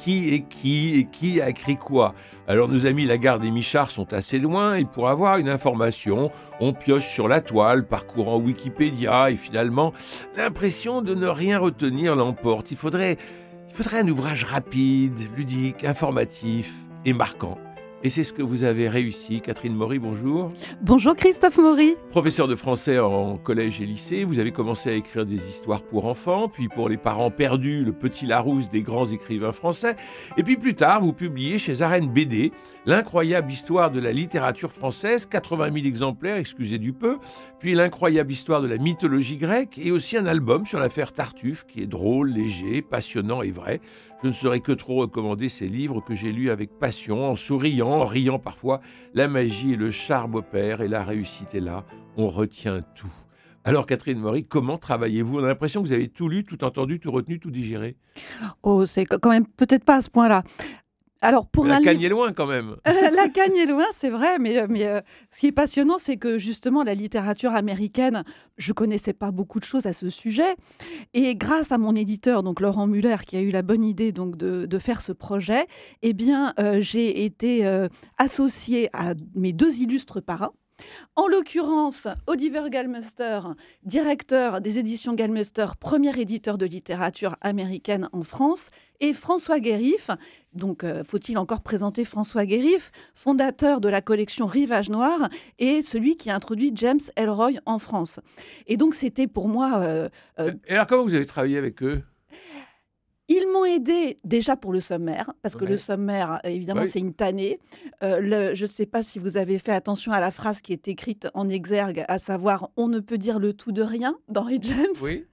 qui est qui et qui a écrit quoi. Alors nos amis Lagarde et Michard sont assez loin et pour avoir une information, on pioche sur la toile, parcourant Wikipédia et finalement, l'impression de ne rien retenir l'emporte. Il faudrait un ouvrage rapide, ludique, informatif et marquant. Et c'est ce que vous avez réussi. Catherine Maury, bonjour. Bonjour Christophe Maury. Professeur de français en collège et lycée, vous avez commencé à écrire des histoires pour enfants, puis pour les parents perdus, le petit Larousse des grands écrivains français. Et puis plus tard, vous publiez chez Arène BD l'incroyable histoire de la littérature française, 80 000 exemplaires, excusez du peu, puis l'incroyable histoire de la mythologie grecque, et aussi un album sur l'affaire Tartuffe, qui est drôle, léger, passionnant et vrai. Je ne saurais que trop recommander ces livres que j'ai lus avec passion, en souriant, en riant parfois. La magie et le charme opèrent et la réussite est là. On retient tout. Alors Catherine Maury, comment travaillez-vous? On a l'impression que vous avez tout lu, tout entendu, tout retenu, tout digéré. Oh, c'est quand même peut-être pas à ce point-là. Alors pour La un cagne livre, est loin quand même. la cagne est loin, c'est vrai, mais ce qui est passionnant, c'est que justement la littérature américaine, je connaissais pas beaucoup de choses à ce sujet, et grâce à mon éditeur, donc Laurent Muller, qui a eu la bonne idée donc de faire ce projet, eh bien j'ai été associée à mes deux illustres parrains. En l'occurrence, Oliver Galmeister, directeur des éditions Galmeister, premier éditeur de littérature américaine en France, et François Guérif, donc faut-il encore présenter François Guérif, fondateur de la collection Rivage Noir et celui qui a introduit James Ellroy en France. Et donc c'était pour moi... Et alors comment vous avez travaillé avec eux? Ils m'ont aidé déjà pour le sommaire, parce que le Ouais. sommaire, évidemment, Oui. c'est une tannée. Je ne sais pas si vous avez fait attention à la phrase qui est écrite en exergue, à savoir « on ne peut dire le tout de rien » d'Henry James, Oui.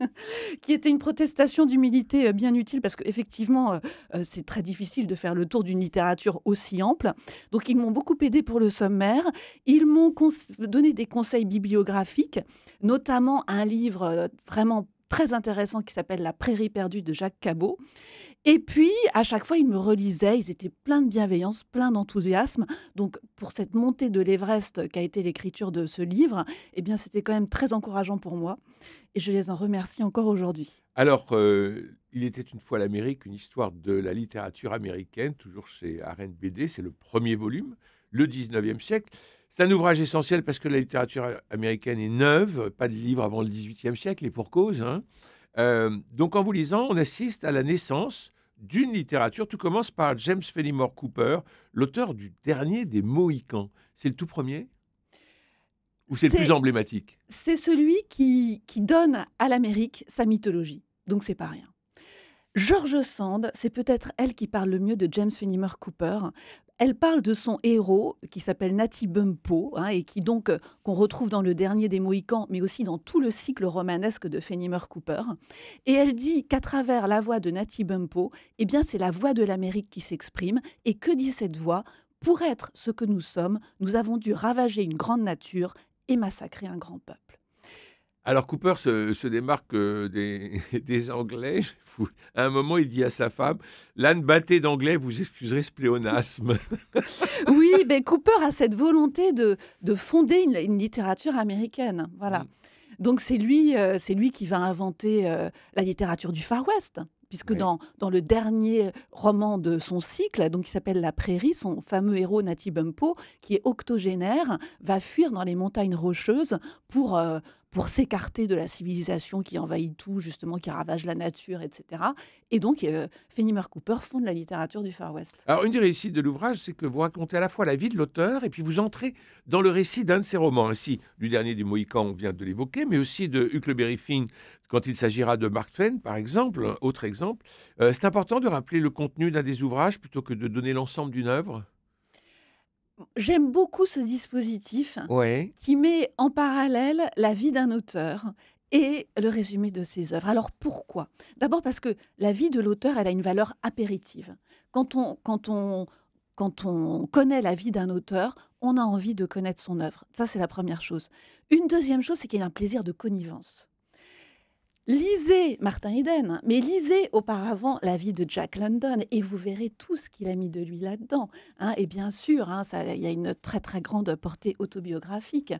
qui était une protestation d'humilité bien utile, parce qu'effectivement, c'est très difficile de faire le tour d'une littérature aussi ample. Donc, ils m'ont beaucoup aidé pour le sommaire. Ils m'ont donné des conseils bibliographiques, notamment un livre vraiment très intéressant qui s'appelle La Prairie perdue de Jacques Cabot. Et puis, à chaque fois, ils me relisaient, ils étaient pleins de bienveillance, pleins d'enthousiasme. Donc, pour cette montée de l'Everest qu'a été l'écriture de ce livre, eh bien, c'était quand même très encourageant pour moi. Et je les en remercie encore aujourd'hui. Alors, il était une fois l'Amérique, une histoire de la littérature américaine, toujours chez Arène BD, c'est le premier volume, le 19e siècle. C'est un ouvrage essentiel parce que la littérature américaine est neuve, pas de livre avant le 18e siècle, et pour cause. Hein. Donc, en vous lisant, on assiste à la naissance d'une littérature. Tout commence par James Fenimore Cooper, l'auteur du dernier des Mohicans. C'est le tout premier? Ou c'est le plus C'est emblématique? c'est celui qui donne à l'Amérique sa mythologie. Donc, c'est pas rien. George Sand, c'est peut-être elle qui parle le mieux de James Fenimore Cooper. Elle parle de son héros qui s'appelle Natty Bumppo et qui donc qu'on retrouve dans le dernier des Mohicans, mais aussi dans tout le cycle romanesque de Fenimore Cooper. Et elle dit qu'à travers la voix de Natty Bumppo, eh bien c'est la voix de l'Amérique qui s'exprime. Et que dit cette voix? Pour être ce que nous sommes, nous avons dû ravager une grande nature et massacrer un grand peuple. Alors Cooper se démarque des Anglais. À un moment, il dit à sa femme, l'âne batté d'anglais, vous excuserez ce pléonasme. Oui, ben Cooper a cette volonté de fonder une littérature américaine. Voilà. Donc c'est lui qui va inventer la littérature du Far West. Puisque Oui. dans le dernier roman de son cycle, donc qui s'appelle La Prairie, son fameux héros Natty Bumppo, qui est octogénaire, va fuir dans les montagnes rocheuses pour s'écarter de la civilisation qui envahit tout, justement, qui ravage la nature, etc. Et donc, Fenimore Cooper fonde la littérature du Far West. Alors, une des réussites de l'ouvrage, c'est que vous racontez à la fois la vie de l'auteur et puis vous entrez dans le récit d'un de ses romans. Ainsi, du dernier des Mohicans, on vient de l'évoquer, mais aussi de Huckleberry Finn, quand il s'agira de Mark Twain, par exemple, un autre exemple. C'est important de rappeler le contenu d'un des ouvrages plutôt que de donner l'ensemble d'une œuvre. J'aime beaucoup ce dispositif Ouais. qui met en parallèle la vie d'un auteur et le résumé de ses œuvres. Alors pourquoi? D'abord parce que la vie de l'auteur, elle a une valeur apéritive. Quand on connaît la vie d'un auteur, on a envie de connaître son œuvre. Ça, c'est la première chose. Une deuxième chose, c'est qu'il y a un plaisir de connivence. Lisez Martin Eden, mais lisez auparavant la vie de Jack London et vous verrez tout ce qu'il a mis de lui là-dedans. Et bien sûr, il y a une très très grande portée autobiographique.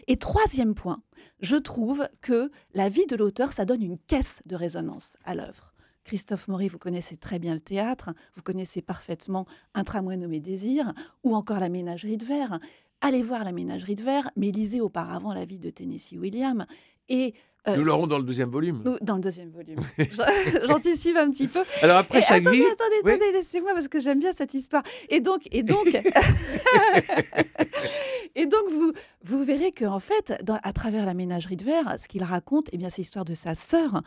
Et troisième point, je trouve que la vie de l'auteur, ça donne une caisse de résonance à l'œuvre. Christophe Maury, vous connaissez très bien le théâtre, vous connaissez parfaitement Un tramway nommé Désir, ou encore La Ménagerie de Verre. Allez voir La Ménagerie de Verre, mais lisez auparavant La vie de Tennessee Williams. Et Nous l'aurons dans le deuxième volume. dans le deuxième volume. J'anticipe un petit peu. Alors après chaque vie... Attendez, laissez-moi parce que j'aime bien cette histoire. Et donc, et donc vous verrez qu'en fait, à travers La Ménagerie de Verre, ce qu'il raconte, eh bien, c'est l'histoire de sa sœur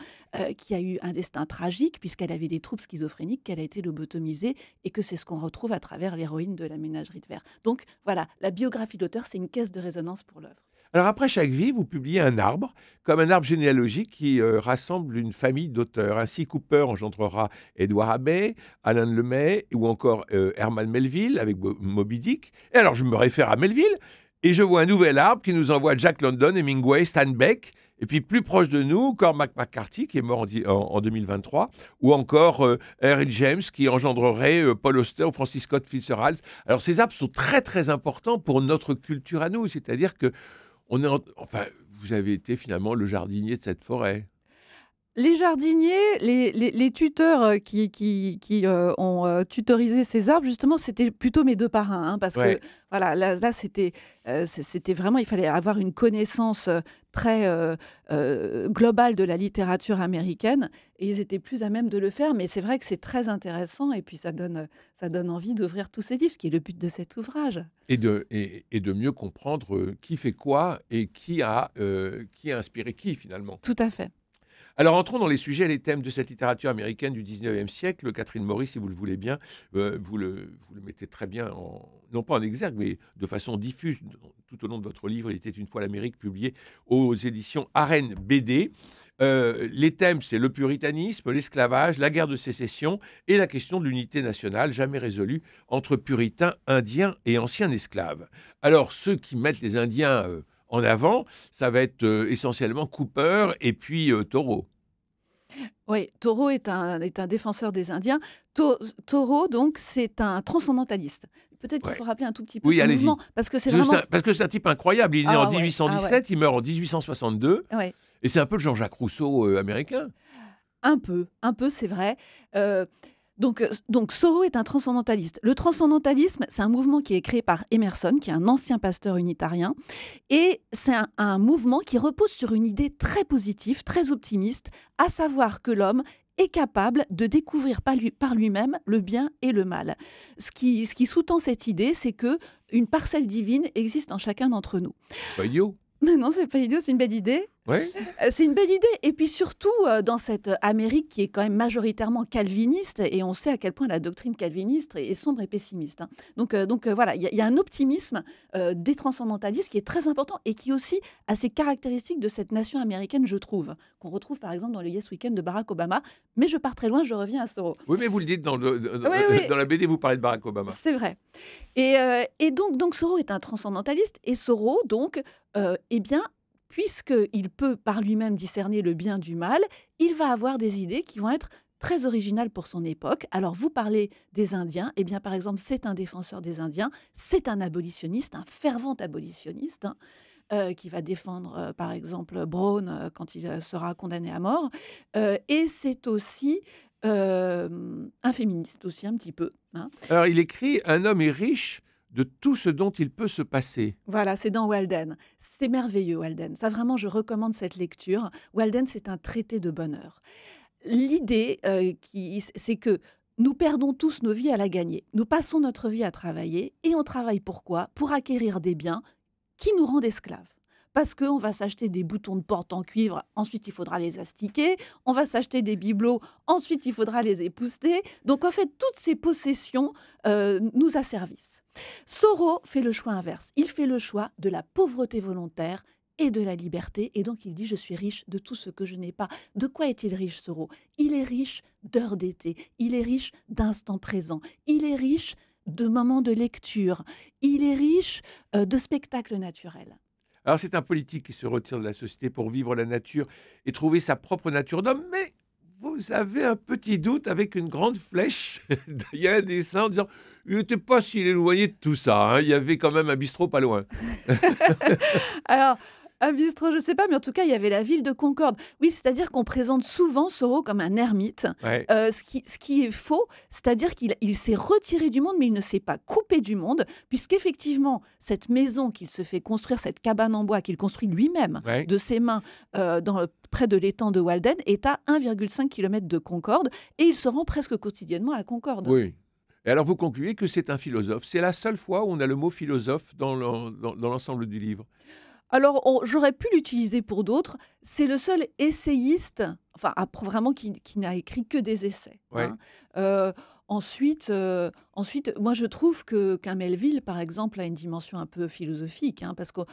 qui a eu un destin tragique puisqu'elle avait des troubles schizophréniques, qu'elle a été lobotomisée et que c'est ce qu'on retrouve à travers l'héroïne de La Ménagerie de Verre. Donc voilà, la biographie de l'auteur, c'est une caisse de résonance pour l'œuvre. Alors après chaque vie, vous publiez un arbre, comme un arbre généalogique qui rassemble une famille d'auteurs. Ainsi, Cooper engendrera Édouard Abbey, Alain Lemay ou encore Herman Melville avec Moby Dick. Et alors je me réfère à Melville et je vois un nouvel arbre qui nous envoie Jack London, Hemingway, Stan Beck. Et puis plus proche de nous, Cormac McCarthy qui est mort en 2023, ou encore Henry James qui engendrerait Paul Auster ou Francis Scott Fitzgerald. Alors ces arbres sont très très importants pour notre culture à nous, c'est-à-dire que vous avez été finalement le jardinier de cette forêt. Les jardiniers, les tuteurs qui ont tutorisé ces arbres, justement, c'était plutôt mes deux parrains, hein, parce Ouais. que voilà, là c'était vraiment, il fallait avoir une connaissance très globale de la littérature américaine, et ils étaient plus à même de le faire. Mais c'est vrai que c'est très intéressant, et puis ça donne envie d'ouvrir tous ces livres, ce qui est le but de cet ouvrage. Et de mieux comprendre qui fait quoi et qui a inspiré qui finalement. Tout à fait. Alors entrons dans les sujets et les thèmes de cette littérature américaine du 19e siècle. Catherine Maury, si vous le voulez bien, vous le mettez très bien, non pas en exergue, mais de façon diffuse tout au long de votre livre. Il était une fois l'Amérique, publié aux éditions Arène BD. Les thèmes, c'est le puritanisme, l'esclavage, la guerre de sécession et la question de l'unité nationale, jamais résolue entre puritains, indiens et anciens esclaves. Alors, ceux qui mettent les Indiens en avant, ça va être essentiellement Cooper et puis Thoreau. Oui, Thoreau est un défenseur des Indiens. Thoreau, donc, c'est un transcendentaliste. Peut-être qu'il Ouais. faut rappeler un tout petit peu Oui, son allez-y. mouvement, parce que c'est Parce vraiment... que c'est un type incroyable. Il est né en Ah ouais, 1817, il meurt en 1862, ouais. et c'est un peu le Jean-Jacques Rousseau américain. Un peu, c'est vrai. Donc Thoreau est un transcendentaliste. Le transcendantalisme, c'est un mouvement qui est créé par Emerson, qui est un ancien pasteur unitarien. Et c'est un mouvement qui repose sur une idée très positive, très optimiste, à savoir que l'homme est capable de découvrir par lui-même le bien et le mal. Ce qui sous-tend cette idée, c'est que une parcelle divine existe en chacun d'entre nous. Pas idiot. Mais non, c'est pas idiot, c'est une belle idée. Ouais. C'est une belle idée. Et puis surtout, dans cette Amérique qui est quand même majoritairement calviniste, et on sait à quel point la doctrine calviniste est sombre et pessimiste, hein. Donc voilà, il y a un optimisme des transcendantalistes qui est très important et qui aussi a ces caractéristiques de cette nation américaine, je trouve, qu'on retrouve par exemple dans le Yes Weekend de Barack Obama. Mais je pars très loin, je reviens à Thoreau. Oui, mais vous le dites dans Oui. la BD, vous parlez de Barack Obama. C'est vrai. Et donc Thoreau est un transcendantaliste, et Thoreau, donc, eh bien, puisqu'il peut par lui-même discerner le bien du mal, il va avoir des idées qui vont être très originales pour son époque. Alors, vous parlez des Indiens, eh bien, par exemple, c'est un défenseur des Indiens, c'est un abolitionniste, un fervent abolitionniste, hein, qui va défendre, par exemple, Brown quand il sera condamné à mort. Et c'est aussi un féministe aussi, un petit peu, hein. Alors, il écrit « Un homme est riche de tout ce dont il peut se passer ». Voilà, c'est dans Walden. C'est merveilleux, Walden. Ça, vraiment, je recommande cette lecture. Walden, c'est un traité de bonheur. L'idée, c'est que nous perdons tous nos vies à la gagner. Nous passons notre vie à travailler, et on travaille pourquoi ? Pour acquérir des biens qui nous rendent esclaves. Parce qu'on va s'acheter des boutons de porte en cuivre, ensuite il faudra les astiquer, on va s'acheter des bibelots, ensuite il faudra les épousseter. Donc en fait, toutes ces possessions nous asservissent. Thoreau fait le choix inverse. Il fait le choix de la pauvreté volontaire et de la liberté. Et donc il dit « Je suis riche de tout ce que je n'ai pas ». De quoi est-il riche, Thoreau ? Il est riche d'heures d'été, il est riche d'instants présents, il est riche de moments de lecture, il est riche de spectacles naturels. Alors, c'est un politique qui se retire de la société pour vivre la nature et trouver sa propre nature d'homme, mais vous avez un petit doute avec une grande flèche. Il y a un dessin en disant « Il n'était pas si éloigné de tout ça, hein. Il y avait quand même un bistrot pas loin. » Alors, Un bistrot, je sais pas, mais en tout cas, il y avait la ville de Concorde. Oui, c'est-à-dire qu'on présente souvent Soro comme un ermite, Ouais. ce qui est faux, c'est-à-dire qu'il s'est retiré du monde, mais il ne s'est pas coupé du monde, puisqu'effectivement, cette maison qu'il se fait construire, cette cabane en bois qu'il construit lui-même Ouais. de ses mains près de l'étang de Walden, est à 1,5 km de Concorde, et il se rend presque quotidiennement à Concorde. Oui. Et alors vous concluez que c'est un philosophe. C'est la seule fois où on a le mot philosophe dans l'ensemble du livre. Alors, j'aurais pu l'utiliser pour d'autres. C'est le seul essayiste, enfin, vraiment qui n'a écrit que des essais. Ouais. Hein. Ensuite, moi, je trouve qu'un Melville, par exemple, a une dimension un peu philosophique, hein, parce qu'il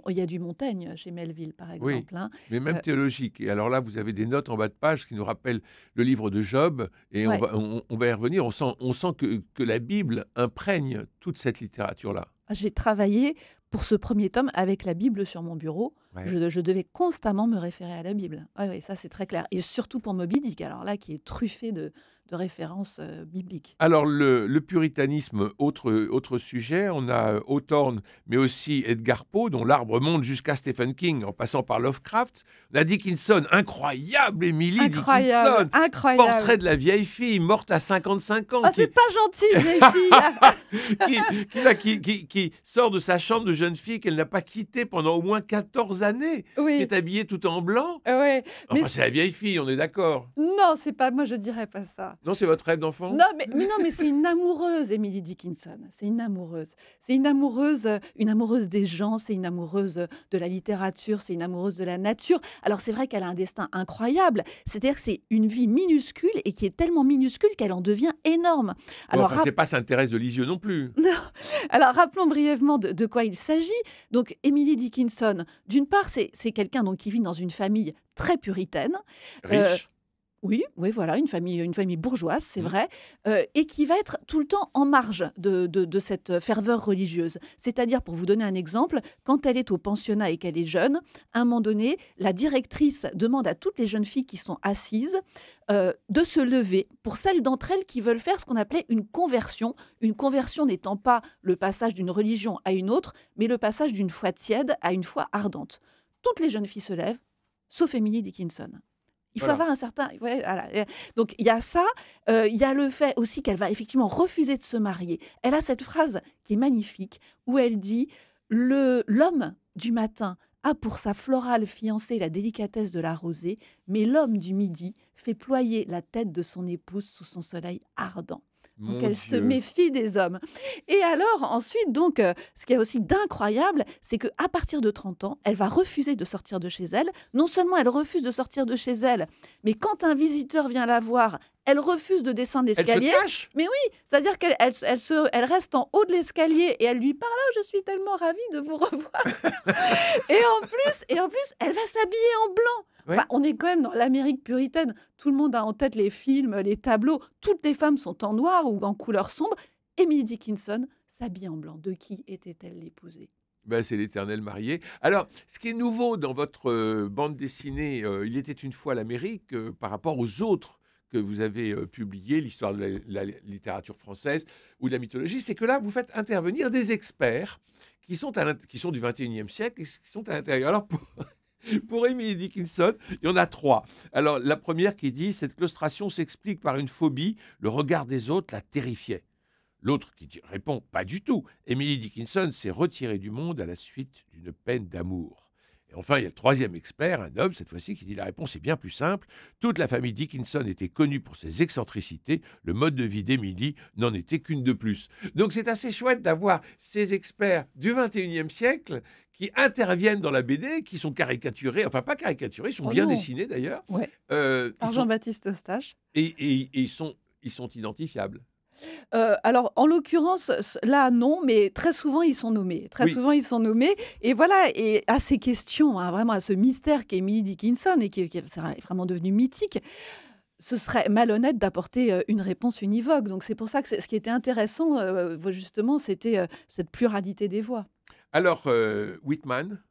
y a du Montaigne chez Melville, par Oui, exemple. Hein. mais même théologique. Et alors là, vous avez des notes en bas de page qui nous rappellent le livre de Job, et Ouais. on va y revenir. On sent que la Bible imprègne toute cette littérature-là. J'ai travaillé pour ce premier tome avec la Bible sur mon bureau. Ouais. Je devais constamment me référer à la Bible. Oui, ça c'est très clair. Et surtout pour Moby Dick, alors là, qui est truffé de références bibliques. Alors, le puritanisme, autre sujet, on a Hawthorne, mais aussi Edgar Poe, dont l'arbre monte jusqu'à Stephen King, en passant par Lovecraft. On a Dickinson, incroyable, Emily Incroyable, Dickinson, incroyable. portrait de la vieille fille, morte à 55 ans, Oh, c'est pas gentil, vieille fille. qui sort de sa chambre de jeune fille qu'elle n'a pas quittée pendant au moins 14 années, qui Oui, est habillée tout en blanc. ouais. Enfin, Mais c'est la vieille fille, on est d'accord. non, c'est pas. Moi, je dirais pas ça. Non, c'est votre rêve d'enfant? Non, mais c'est une amoureuse, Emily Dickinson. C'est une amoureuse. C'est une amoureuse des gens, c'est une amoureuse de la littérature, c'est une amoureuse de la nature. Alors, c'est vrai qu'elle a un destin incroyable. C'est-à-dire que c'est une vie minuscule et qui est tellement minuscule qu'elle en devient énorme. Bon, Alors, enfin, c'est pas Sainte-Thérèse de Lisieux non plus. Alors, rappelons brièvement de quoi il s'agit. Donc, Emily Dickinson, d'une part, c'est quelqu'un donc qui vit dans une famille très puritaine. Riche. Oui, voilà, une famille bourgeoise, c'est Mmh. vrai, et qui va être tout le temps en marge de cette ferveur religieuse. C'est-à-dire, pour vous donner un exemple, quand elle est au pensionnat et qu'elle est jeune, à un moment donné, la directrice demande à toutes les jeunes filles qui sont assises de se lever pour celles d'entre elles qui veulent faire ce qu'on appelait une conversion n'étant pas le passage d'une religion à une autre, mais le passage d'une foi tiède à une foi ardente. Toutes les jeunes filles se lèvent, sauf Emily Dickinson. Il faut Voilà. avoir un certain... ouais, voilà. Donc, il y a ça. Il y a le fait aussi qu'elle va effectivement refuser de se marier. Elle a cette phrase qui est magnifique, où elle dit « L'homme du matin a pour sa florale fiancée la délicatesse de la rosée, mais l'homme du midi fait ployer la tête de son épouse sous son soleil ardent. » Donc, Mon elle se Dieu. méfie des hommes. Et alors, ensuite, donc, ce qui est aussi d'incroyable, c'est qu'à partir de 30 ans, elle va refuser de sortir de chez elle. Non seulement elle refuse de sortir de chez elle, mais quand un visiteur vient la voir, elle refuse de descendre Elle se l'escalier. cache. C'est-à-dire elle reste en haut de l'escalier et elle lui parle « Oh, je suis tellement ravie de vous revoir !» et en plus, elle va s'habiller en blanc. Ouais. Enfin, on est quand même dans l'Amérique puritaine. Tout le monde a en tête les films, les tableaux. Toutes les femmes sont en noir ou en couleur sombre. Emily Dickinson s'habille en blanc. De qui était-elle l'épousée? Ben, c'est l'éternel marié. Alors, ce qui est nouveau dans votre bande dessinée, Il était une fois l'Amérique, par rapport aux autres que vous avez publiés, l'histoire de la littérature française ou de la mythologie, c'est que là, vous faites intervenir des experts qui sont du 21e siècle et qui sont à l'intérieur. Alors, pour Emily Dickinson, il y en a 3. Alors, la première qui dit « Cette claustration s'explique par une phobie, le regard des autres la terrifiait ». L'autre qui répond « Pas du tout. Emily Dickinson s'est retirée du monde à la suite d'une peine d'amour. » Et enfin, il y a le troisième expert, un homme cette fois-ci, qui dit « La réponse est bien plus simple. Toute la famille Dickinson était connue pour ses excentricités. Le mode de vie d'Emily n'en était qu'une de plus. » Donc c'est assez chouette d'avoir ces experts du 21e siècle qui interviennent dans la BD, qui sont caricaturés, enfin pas caricaturés, ils sont bien non. dessinés d'ailleurs. Ouais. Ils Par sont- Jean-Baptiste Eustache. et ils sont identifiables. Alors, en l'occurrence, là, non, mais très souvent, ils sont nommés. Très Oui. souvent, ils sont nommés. Et voilà, et à ces questions, hein, vraiment à ce mystère qu'est Emily Dickinson et qui est vraiment devenu mythique, ce serait malhonnête d'apporter une réponse univoque. Donc, c'est pour ça que ce qui était intéressant, justement, c'était cette pluralité des voix. Alors, Whitman,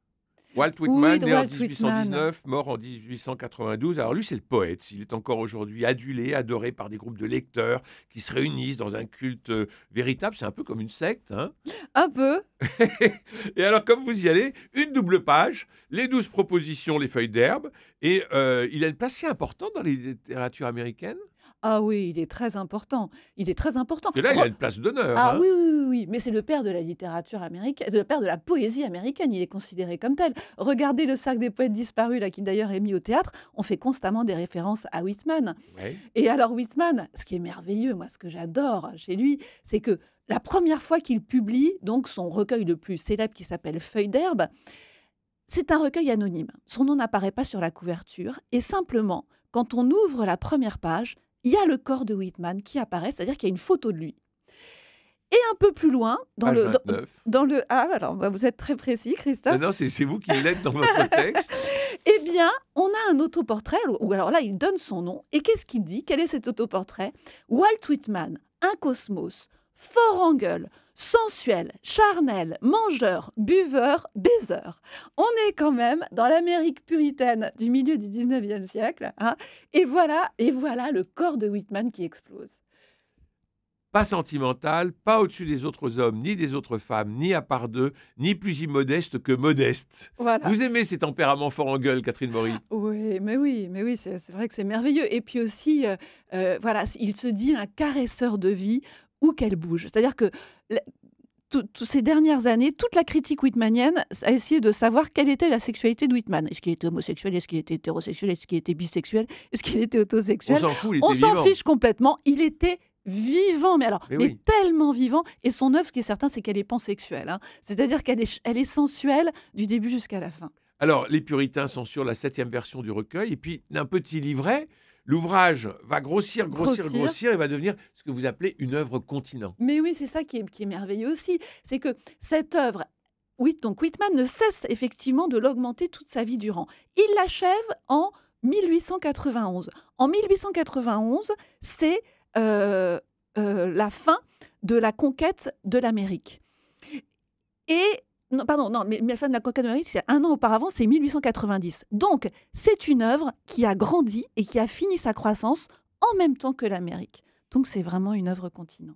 Walt Oui, Whitman, de né en Walt Whitman. 1819, mort en 1892. Alors lui, c'est le poète. Il est encore aujourd'hui adulé, adoré par des groupes de lecteurs qui se réunissent dans un culte véritable. C'est un peu comme une secte, hein. Un peu. Et alors, comme vous y allez, une double page, les 12 propositions, les feuilles d'herbe. Et il a une place si importante dans les littératures américaines. Ah oui, il est très important. Il est très important. Et là, il a une place d'honneur, Ah hein. oui, oui, oui, oui, mais c'est le père de la littérature américaine, le père de la poésie américaine, il est considéré comme tel. Regardez le cercle des poètes disparus, là, qui d'ailleurs est mis au théâtre, on fait constamment des références à Whitman. Ouais. Et alors Whitman, ce qui est merveilleux, moi ce que j'adore chez lui, c'est que la première fois qu'il publie donc son recueil le plus célèbre qui s'appelle Feuilles d'herbe, c'est un recueil anonyme. Son nom n'apparaît pas sur la couverture et simplement, quand on ouvre la première page, il y a le corps de Whitman qui apparaît, c'est-à-dire qu'il y a une photo de lui. Et un peu plus loin, Page 29. dans le ah alors bah, vous êtes très précis, Non, Christophe. non, c'est vous qui l'êtes dans votre texte. Eh bien, on a un autoportrait où alors là, il donne son nom. Et qu'est-ce qu'il dit? Quel est cet autoportrait? Walt Whitman, un cosmos, fort en gueule, sensuel, charnel, mangeur, buveur, baiseur. On est quand même dans l'Amérique puritaine du milieu du 19e siècle, hein. Et voilà le corps de Whitman qui explose. Pas sentimental, pas au-dessus des autres hommes, ni des autres femmes, ni à part d'eux, ni plus immodeste que modeste. Voilà. Vous aimez ces tempéraments forts en gueule, Catherine Maury? Oui, c'est vrai que c'est merveilleux. Et puis aussi, voilà, il se dit un caresseur de vie où qu'elle bouge. C'est-à-dire que la- toutes ces dernières années, toute la critique whitmanienne a essayé de savoir quelle était la sexualité de Whitman. Est-ce qu'il était homosexuel? Est-ce qu'il était hétérosexuel? Est-ce qu'il était bisexuel? Est-ce qu'il était On autosexuel? s'en fout, il On était s'en vivant. fiche complètement. Il était vivant, mais alors, Mais mais oui. tellement vivant. Et son œuvre, ce qui est certain, c'est qu'elle est pansexuelle, hein. C'est-à-dire elle est sensuelle du début jusqu'à la fin. Alors, les puritains sont sur la 7e version du recueil, et puis d'un petit livret, l'ouvrage va grossir et va devenir ce que vous appelez une œuvre continent. Mais oui, c'est ça qui est merveilleux aussi. C'est que cette œuvre, oui, donc Whitman ne cesse effectivement de l'augmenter toute sa vie durant. Il l'achève en 1891. En 1891, c'est la fin de la conquête de l'Amérique. Et non, pardon, non, mais la fin de la conquête de l'Amérique, c'est un an auparavant, c'est 1890. Donc, c'est une œuvre qui a grandi et qui a fini sa croissance en même temps que l'Amérique. Donc, c'est vraiment une œuvre continent.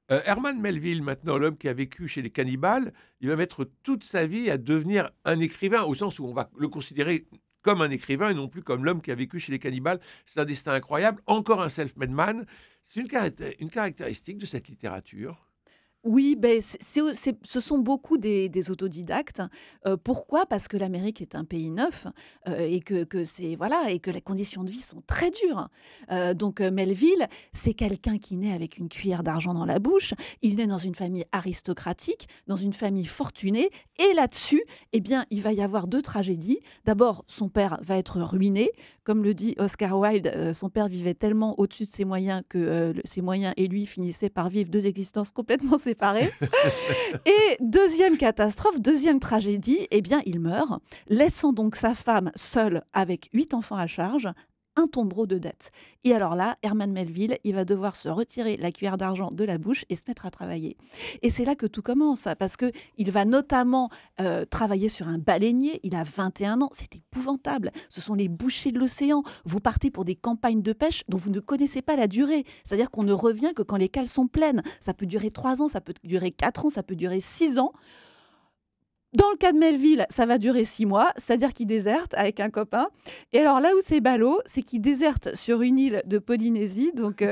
Herman Melville, maintenant l'homme qui a vécu chez les cannibales, il va mettre toute sa vie à devenir un écrivain, au sens où on va le considérer comme un écrivain et non plus comme l'homme qui a vécu chez les cannibales. C'est un destin incroyable, encore un self-made man. C'est une caractéristique de cette littérature. Oui, ben, ce sont beaucoup des autodidactes. Pourquoi? Parce que l'Amérique est un pays neuf, et que c'est voilà et que les conditions de vie sont très dures. Donc Melville, c'est quelqu'un qui naît avec une cuillère d'argent dans la bouche. Il naît dans une famille aristocratique, dans une famille fortunée et là-dessus, eh bien, il va y avoir 2 tragédies. D'abord, son père va être ruiné. Comme le dit Oscar Wilde, son père vivait tellement au-dessus de ses moyens que, ses moyens et lui finissaient par vivre 2 existences complètement séparées. Et deuxième catastrophe, deuxième tragédie, eh bien, il meurt, laissant donc sa femme seule avec 8 enfants à charge, un tombereau de dettes. Et alors là, Herman Melville, il va devoir se retirer la cuillère d'argent de la bouche et se mettre à travailler. Et c'est là que tout commence, parce que il va notamment travailler sur un baleinier. Il a 21 ans, c'est épouvantable. Ce sont les bouchées de l'océan. Vous partez pour des campagnes de pêche dont vous ne connaissez pas la durée. C'est-à-dire qu'on ne revient que quand les cales sont pleines. Ça peut durer 3 ans, ça peut durer 4 ans, ça peut durer 6 ans. Dans le cas de Melville, ça va durer 6 mois, c'est-à-dire qu'il déserte avec un copain. Et alors là où c'est ballot, c'est qu'il déserte sur une île de Polynésie, donc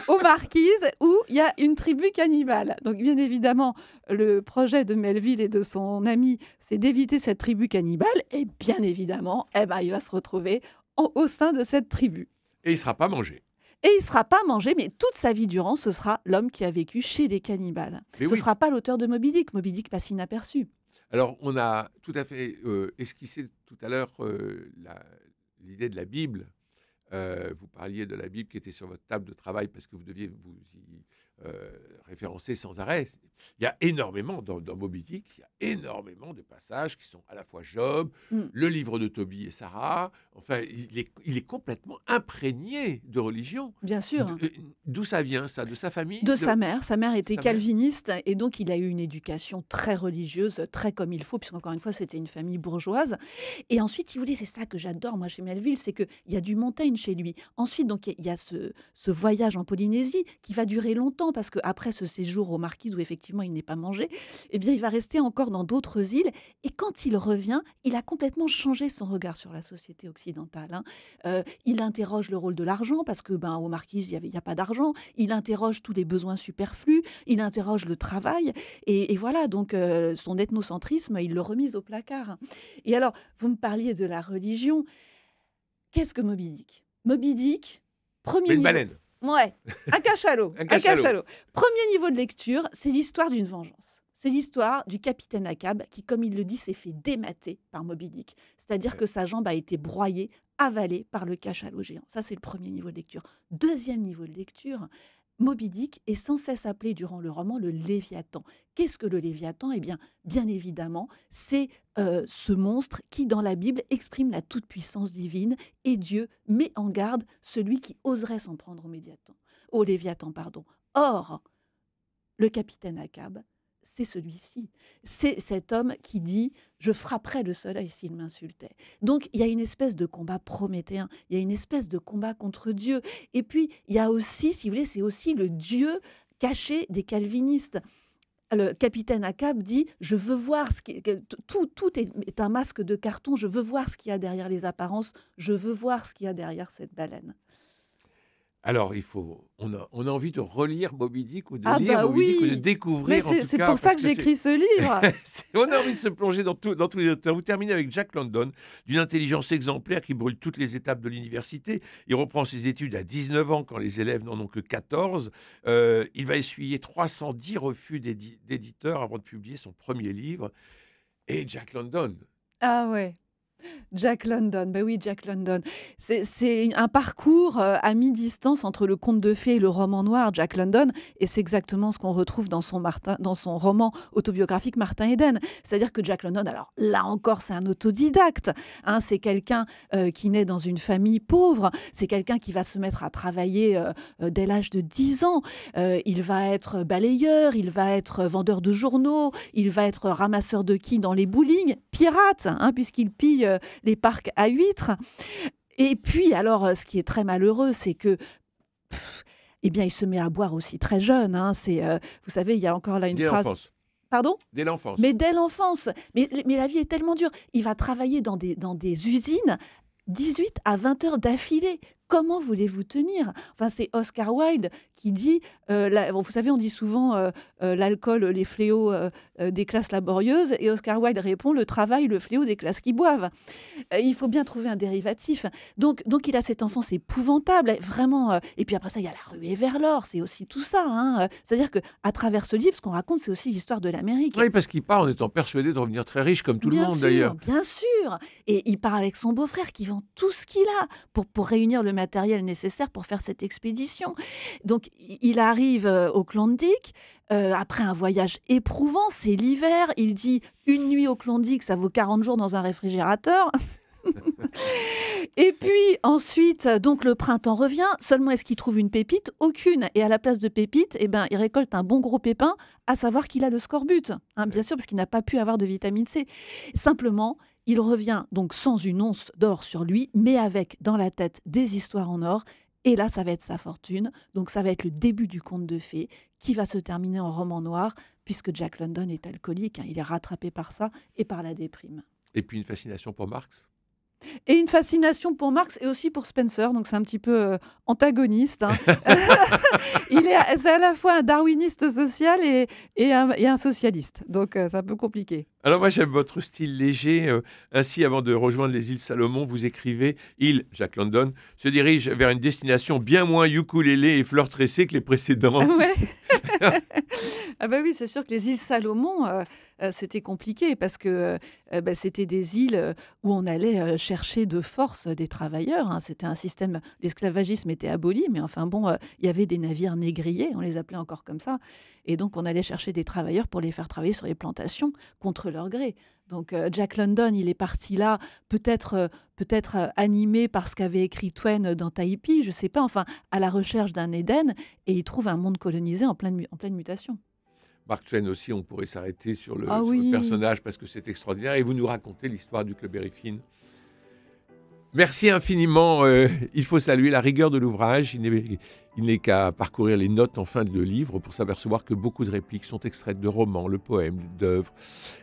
aux Marquises, où il y a une tribu cannibale. Donc bien évidemment, le projet de Melville et de son ami, c'est d'éviter cette tribu cannibale. Et bien évidemment, eh ben, il va se retrouver au sein de cette tribu. Et il ne sera pas mangé. Et il ne sera pas mangé, mais toute sa vie durant, ce sera l'homme qui a vécu chez les cannibales. Mais Ce ne oui. sera pas l'auteur de Moby Dick. Moby Dick passe inaperçu. Alors, on a tout à fait esquissé tout à l'heure l'idée de la Bible. Vous parliez de la Bible qui était sur votre table de travail parce que vous deviez vous y référencé sans arrêt. Il y a énormément, dans Moby Dick, il y a énormément de passages qui sont à la fois Job, Mm. le livre de Tobie et Sarah. Enfin, il est complètement imprégné de religion. Bien sûr. D'où ça vient, ça? De sa famille? De sa mère. Sa mère était sa mère? calviniste et donc il a eu une éducation très religieuse, très comme il faut, puisqu'encore une fois, c'était une famille bourgeoise. Et ensuite, si vous voulez, c'est ça que j'adore, moi, chez Melville, c'est qu'il y a du Montaigne chez lui. Ensuite, donc, il y a ce voyage en Polynésie qui va durer longtemps, parce qu'après ce séjour aux Marquises, où effectivement, il n'est pas mangé, eh bien, il va rester encore dans d'autres îles. Et quand il revient, il a complètement changé son regard sur la société occidentale, hein. Il interroge le rôle de l'argent, parce que aux Marquises, il n'y a pas d'argent. Il interroge tous les besoins superflus, il interroge le travail, et voilà, donc son ethnocentrisme, il le remise au placard. Et alors, vous me parliez de la religion. Qu'est-ce que Moby Dick? Moby Dick, premier Mais une niveau. baleine. Ouais, un cachalot. Un cachalot. Premier niveau de lecture, c'est l'histoire d'une vengeance. C'est l'histoire du capitaine Ahab qui, comme il le dit, s'est fait démater par Moby Dick. C'est-à-dire Ouais. que sa jambe a été broyée, avalée par le cachalot géant. Ça, c'est le premier niveau de lecture. Deuxième niveau de lecture, Moby Dick est sans cesse appelé durant le roman le Léviathan. Qu'est-ce que le Léviathan? Eh bien évidemment, c'est ce monstre qui, dans la Bible, exprime la toute-puissance divine, et Dieu met en garde celui qui oserait s'en prendre au Léviathan. Or, le capitaine Ahab, c'est celui-ci. C'est cet homme qui dit « Je frapperais le soleil s'il m'insultait ». Donc, il y a une espèce de combat prométhéen, il y a une espèce de combat contre Dieu. Et puis, il y a aussi, si vous voulez, c'est aussi le Dieu caché des calvinistes. Le capitaine Ahab dit « Je veux voir ce qui tout est un masque de carton, je veux voir ce qu'il y a derrière les apparences, je veux voir ce qu'il y a derrière cette baleine ». Alors, on a envie de relire Moby Dick ou de Ah lire bah Moby Dick ou de oui, mais découvrir, en tout c'est cas, pour ça parce que que j'écris ce livre. on a envie de se plonger dans tous les auteurs. Vous terminez avec Jack London, d'une intelligence exemplaire qui brûle toutes les étapes de l'université. Il reprend ses études à 19 ans quand les élèves n'en ont que 14. Il va essuyer 310 refus d'éditeurs avant de publier son premier livre. Et Jack London, Ah ouais. Jack London, ben oui, Jack London. C'est un parcours à mi-distance entre le conte de fées et le roman noir, Jack London, et c'est exactement ce qu'on retrouve dans son roman autobiographique Martin Eden. C'est-à-dire que Jack London, alors là encore, c'est un autodidacte, hein, c'est quelqu'un qui naît dans une famille pauvre, c'est quelqu'un qui va se mettre à travailler dès l'âge de 10 ans. Il va être balayeur, il va être vendeur de journaux, il va être ramasseur de quilles dans les bowling, pirate, hein, puisqu'il pille les parcs à huîtres. Et puis, alors, ce qui est très malheureux, c'est que eh bien, il se met à boire aussi très jeune, hein. Vous savez, il y a encore là une dès phrase... l'enfance. Pardon? Dès l'enfance. Mais dès l'enfance. Mais la vie est tellement dure. Il va travailler dans des usines 18 à 20 heures d'affilée. Comment voulez-vous tenir? Enfin, c'est Oscar Wilde qui dit, vous savez, on dit souvent l'alcool, les fléaux des classes laborieuses, et Oscar Wilde répond le travail, le fléau des classes qui boivent. Il faut bien trouver un dérivatif. Donc il a cette enfance épouvantable, vraiment. Et puis après ça, il y a la ruée vers l'or, c'est aussi tout ça, hein. C'est-à-dire qu'à travers ce livre, ce qu'on raconte, c'est aussi l'histoire de l'Amérique. Oui, parce qu'il part en étant persuadé de revenir très riche, comme tout le Bien monde sûr, d'ailleurs. bien sûr. Et il part avec son beau-frère qui vend tout ce qu'il a pour réunir le matériel nécessaire pour faire cette expédition. Donc, il arrive au Klondike, après un voyage éprouvant, c'est l'hiver. Il dit « Une nuit au Klondike, ça vaut 40 jours dans un réfrigérateur ». Et puis ensuite, donc le printemps revient. Seulement, est-ce qu'il trouve une pépite? Aucune. Et à la place de pépite, eh ben, il récolte un bon gros pépin, à savoir qu'il a le scorbut. Hein, bien sûr, parce qu'il n'a pas pu avoir de vitamine C. Simplement, il revient donc sans une once d'or sur lui, mais avec dans la tête des histoires en or. Et là, ça va être sa fortune. Donc, ça va être le début du conte de fées qui va se terminer en roman noir, puisque Jack London est alcoolique. Hein, il est rattrapé par ça et par la déprime. Et puis une fascination pour Marx. Et une fascination pour Marx et aussi pour Spencer, donc c'est un petit peu antagoniste, hein. C'est à la fois un darwiniste social et un socialiste, donc c'est un peu compliqué. Alors moi j'aime votre style léger. Ainsi, avant de rejoindre les îles Salomon, vous écrivez: Il, Jack London, se dirige vers une destination bien moins ukulélé et fleurs tressées que les Ah précédentes. ouais. Ah bah oui, c'est sûr que les îles Salomon, c'était compliqué parce que, bah, c'était des îles, où on allait, chercher de force des travailleurs, hein. C'était un système l'esclavagisme était aboli, mais enfin bon, il y avait des navires négriers, on les appelait encore comme ça et donc on allait chercher des travailleurs pour les faire travailler sur les plantations contre leur gré. Donc Jack London, il est parti là, peut-être, animé par ce qu'avait écrit Twain dans Taïpi, je sais pas, enfin, à la recherche d'un Éden et il trouve un monde colonisé en pleine mutation. Mark Twain aussi, on pourrait s'arrêter Ah sur le oui! personnage parce que c'est extraordinaire. Et vous nous racontez l'histoire du Club Finn. Merci infiniment. Il faut saluer la rigueur de l'ouvrage. Il n'est qu'à parcourir les notes en fin de livre pour s'apercevoir que beaucoup de répliques sont extraites de romans, de poèmes, d'œuvres.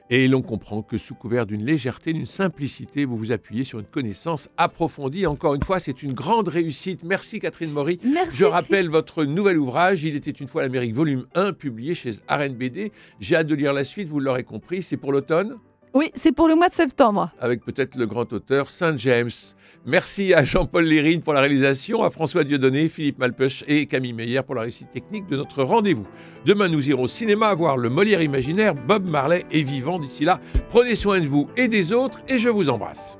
Et l'on comprend que sous couvert d'une légèreté, d'une simplicité, vous vous appuyez sur une connaissance approfondie. Encore une fois, c'est une grande réussite. Merci Catherine Maury. Merci Je Christ. rappelle votre nouvel ouvrage, Il était une fois l'Amérique, volume 1, publié chez Arène BD. J'ai hâte de lire la suite, vous l'aurez compris. C'est pour l'automne, Oui, c'est pour le mois de septembre. avec peut-être le grand auteur Saint James. Merci à Jean-Paul Lérine pour la réalisation, à François Dieudonné, Philippe Malpeuch et Camille Meyer pour la réussite technique de notre rendez-vous. Demain, nous irons au cinéma voir le Molière imaginaire. Bob Marley est vivant. D'ici là, prenez soin de vous et des autres et je vous embrasse.